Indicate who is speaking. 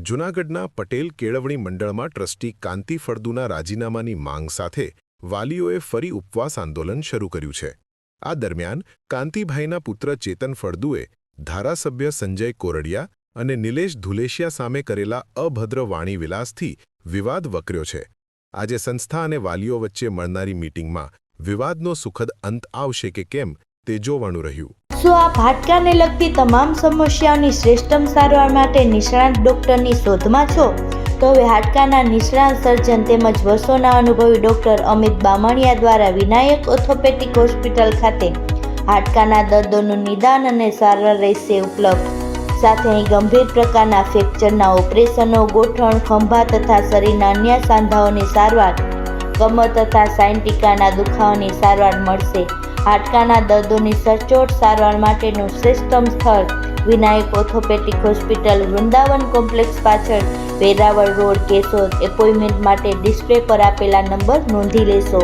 Speaker 1: જૂનાગઢના પટેલ કેળવણી મંડળમાં ટ્રસ્ટી કાંતિ ફળદુના રાજીનામાની માંગ સાથે વાલીઓએ ફરી ઉપવાસ આંદોલન શરૂ કર્યું છે। આ દરમિયાન કાંતિભાઈના પુત્ર ચેતન ફળદુએ ધારાસભ્ય સંજય કોરડિયા અને નિલેશ ધુલેશિયા સામે કરેલા અભદ્ર વાણીવિલાસથી વિવાદ વકર્યો છે। આજે સંસ્થા અને વાલીઓ વચ્ચે મળનારી મીટિંગમાં વિવાદનો સુખદ અંત આવશે કે કેમ તે જોવાનું રહ્યું।
Speaker 2: શું આપ હાડકાને લગતી તમામ સમસ્યાઓની શ્રેષ્ઠતમ સારવાર માટે નિષ્ણાત ડોક્ટરની શોધમાં છો? તો હવે હાડકાના નિષ્ણાત સર્જન તેમજ વર્ષોના અનુભવી ડોક્ટર અમિત બામણિયા દ્વારા વિનાયક ઓર્થોપેડિક હોસ્પિટલ ખાતે હાડકાના દર્દોનું નિદાન અને સારવાર રહેશે ઉપલબ્ધ। સાથે અહીં ગંભીર પ્રકારના ફ્રેક્ચરના ઓપરેશનો, ગોઠણ, ખંભા તથા શરીરના અન્ય સાંધાઓની સારવાર, કમર તથા સાયન્ટિકાના દુખાવાની સારવાર મળશે। હાડકાના દર્દોની સચોટ સારવાર માટેનું શ્રેષ્ઠતમ સ્થળ Vinayak orthopaedic hospital, Vrindavan complex પાછળ, વેરાવળ રોડ, કેશોદ। એપોઇન્ટમેન્ટ માટે ડિસ્પ્લે પર આપેલા નંબર નોંધી લેશો।